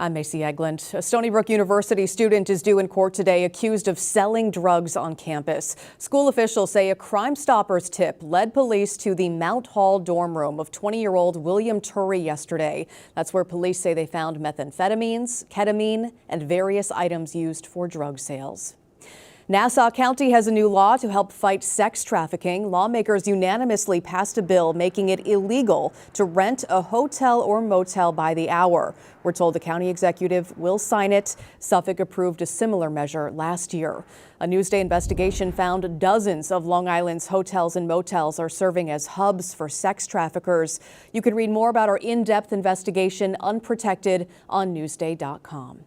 I'm Macy Eglund. A Stony Brook University student is due in court today accused of selling drugs on campus. School officials say a Crime Stoppers tip led police to the Mount Hall dorm room of 20-year-old William Turry yesterday. That's where police say they found methamphetamines, ketamine, and various items used for drug sales. Nassau County has a new law to help fight sex trafficking. Lawmakers unanimously passed a bill making it illegal to rent a hotel or motel by the hour. We're told the county executive will sign it. Suffolk approved a similar measure last year. A Newsday investigation found dozens of Long Island's hotels and motels are serving as hubs for sex traffickers. You can read more about our in-depth investigation unprotected on Newsday.com.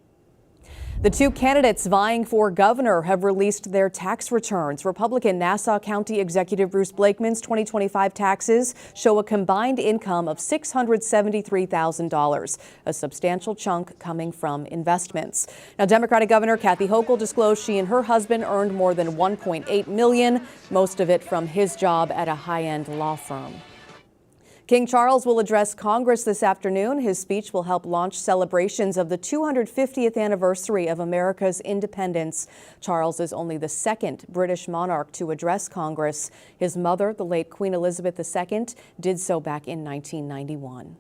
The two candidates vying for governor have released their tax returns. Republican Nassau County Executive Bruce Blakeman's 2025 taxes show a combined income of $673,000, a substantial chunk coming from investments. Now, Democratic Governor Kathy Hochul disclosed she and her husband earned more than $1.8 million, most of it from his job at a high-end law firm. King Charles will address Congress this afternoon. His speech will help launch celebrations of the 250th anniversary of America's independence. Charles is only the second British monarch to address Congress. His mother, the late Queen Elizabeth II, did so back in 1991.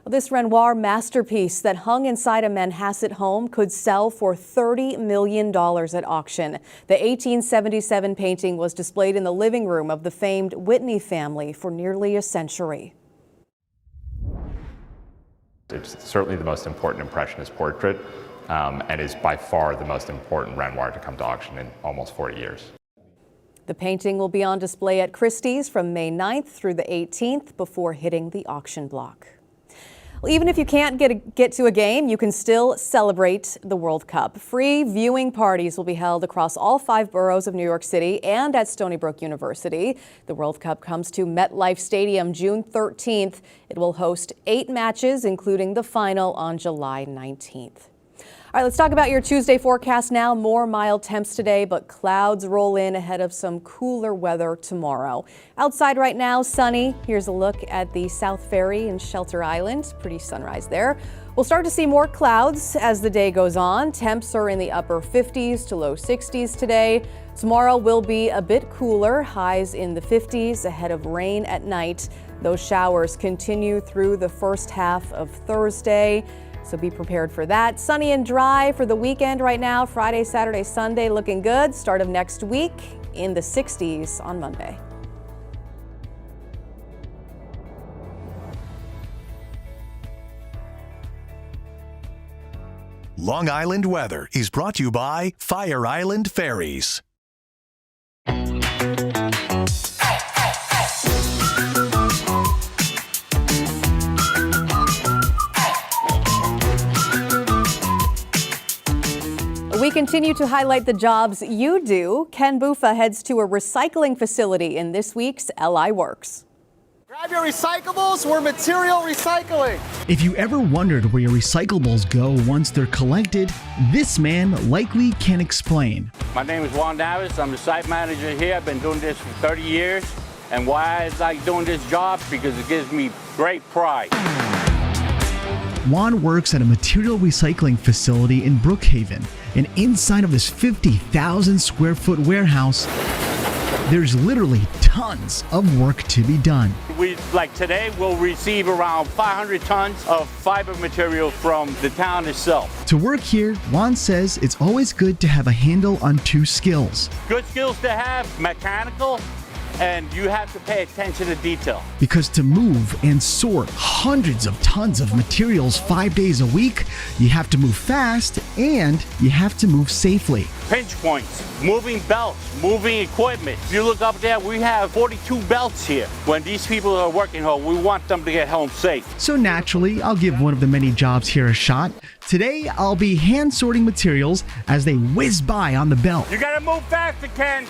This Renoir masterpiece that hung inside a Manhasset home could sell for $30 million at auction. The 1877 painting was displayed in the living room of the famed Whitney family for nearly a century. It's certainly the most important Impressionist portrait and is by far the most important Renoir to come to auction in almost 40 years. The painting will be on display at Christie's from May 9th through the 18th before hitting the auction block. Even if you can't get to a game, you can still celebrate the World Cup. Free viewing parties will be held across all 5 boroughs of New York City and at Stony Brook University. The World Cup comes to MetLife Stadium June 13th. It will host 8 matches, including the final on July 19th. All right, let's talk about your Tuesday forecast now. More mild temps today, but clouds roll in ahead of some cooler weather tomorrow. Outside right now, sunny. Here's a look at the South Ferry in Shelter Island. Pretty sunrise there. We'll start to see more clouds as the day goes on. Temps are in the upper 50s to low 60s today. Tomorrow will be a bit cooler, highs in the 50s ahead of rain at night. Those showers continue through the first half of Thursday. So be prepared for that. Sunny and dry for the weekend right now. Friday, Saturday, Sunday looking good. Start of next week in the 60s on Monday. Long Island weather is brought to you by Fire Island Ferries. We continue to highlight the jobs you do. Ken Buffa heads to a recycling facility in this week's LI Works. Grab your recyclables, we're material recycling. If you ever wondered where your recyclables go once they're collected, this man likely can explain. My name is Juan Davis. I'm the site manager here. I've been doing this for 30 years. And why I like doing this job? Because it gives me great pride. Juan works at a material recycling facility in Brookhaven, and inside of this 50,000 square foot warehouse, there's literally tons of work to be done. Like today, we'll receive around 500 tons of fiber material from the town itself. To work here, Juan says it's always good to have a handle on 2 skills. Good skills to have, mechanical, and you have to pay attention to detail. Because to move and sort hundreds of tons of materials 5 days a week, you have to move fast and you have to move safely. Pinch points, moving belts, moving equipment. If you look up there, we have 42 belts here. When these people are working home, we want them to get home safe. So naturally, I'll give one of the many jobs here a shot. Today, I'll be hand sorting materials as they whiz by on the belt. You gotta move faster, Ken.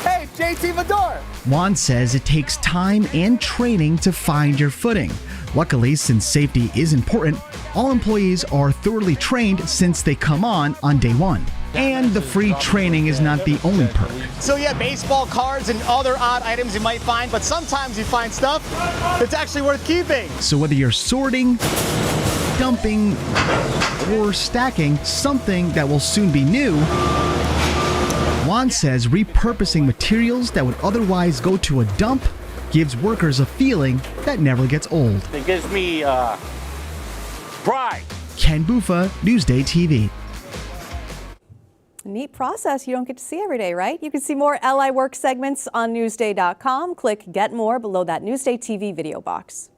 Hey, JT Mador. Juan says it takes time and training to find your footing. Luckily, since safety is important, all employees are thoroughly trained since they come on day 1. And the free training is not the only perk. So yeah, baseball cards and other odd items you might find, but sometimes you find stuff that's actually worth keeping. So whether you're sorting, dumping or stacking something that will soon be new, Juan says repurposing materials that would otherwise go to a dump gives workers a feeling that never gets old. It gives me pride. Ken Bufa, Newsday TV. Neat process you don't get to see every day, right? You can see more LI Work segments on Newsday.com. Click Get More below that Newsday TV video box.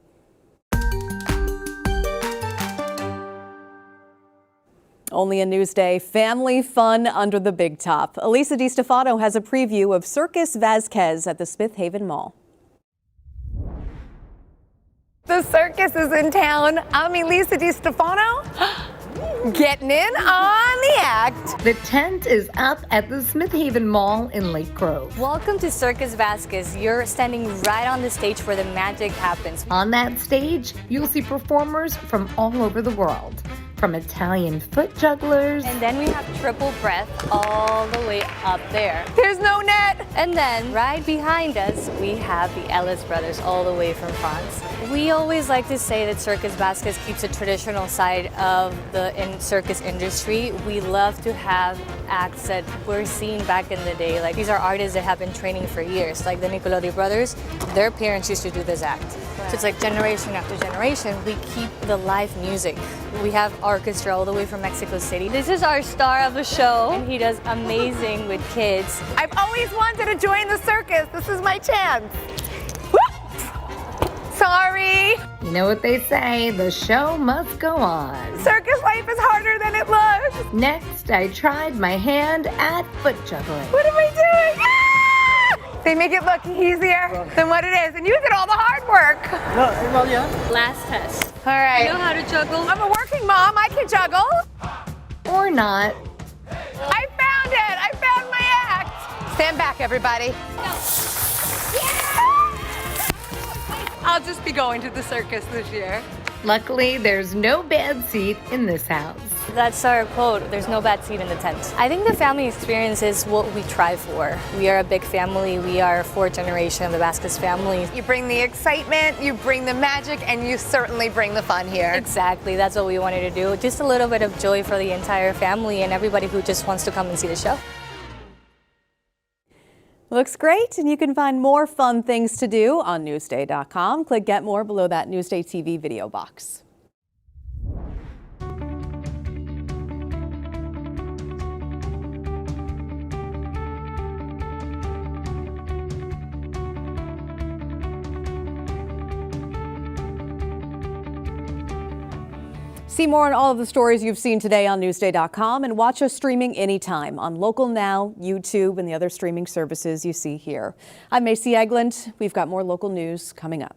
Only a Newsday, family fun under the big top. Elisa DiStefano has a preview of Circus Vasquez at the Smith Haven Mall. The circus is in town. I'm Elisa DiStefano, getting in on the act. The tent is up at the Smith Haven Mall in Lake Grove. Welcome to Circus Vasquez. You're standing right on the stage where the magic happens. On that stage, you'll see performers from all over the world, from Italian foot jugglers. And then we have triple breath all the way up there. There's no net. And then right behind us, we have the Ellis brothers all the way from France. We always like to say that Circus Vasquez keeps a traditional side of the circus industry. We love to have acts that we're seeing back in the day. Like, these are artists that have been training for years. Like the Nicolodi brothers, their parents used to do this act. So it's like generation after generation, we keep the live music. We have orchestra all the way from Mexico City. This is our star of the show, and he does amazing with kids. I've always wanted to join the circus. This is my chance. Sorry. You know what they say, the show must go on. Circus life is harder than it looks. Next, I tried my hand at foot juggling. What am I doing? Ah! They make it look easier than what it is, and you did all the hard work. Last test. All right. You know how to juggle? I'm a working mom. I can juggle. Or not. I found it. I found my act. Stand back, everybody. I'll just be going to the circus this year. Luckily, there's no bad seat in this house. That's our quote, there's no bad seat in the tent. I think the family experience is what we try for. We are a big family. We are fourth generation of the Vasquez family. You bring the excitement, you bring the magic, and you certainly bring the fun here. Exactly, that's what we wanted to do. Just a little bit of joy for the entire family and everybody who just wants to come and see the show. Looks great, and you can find more fun things to do on Newsday.com. Click Get More below that Newsday TV video box. See more on all of the stories you've seen today on Newsday.com and watch us streaming anytime on Local Now, YouTube, and the other streaming services you see here. I'm Macy Eglund. We've got more local news coming up.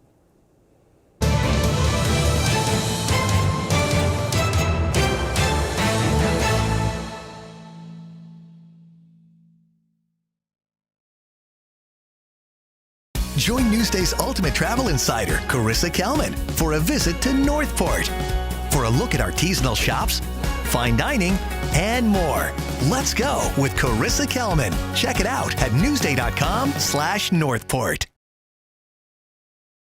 Join Newsday's ultimate travel insider, Carissa Kelman, for a visit to Northport. For a look at artisanal shops, fine dining, and more. Let's go with Carissa Kelman. Check it out at Newsday.com/Northport.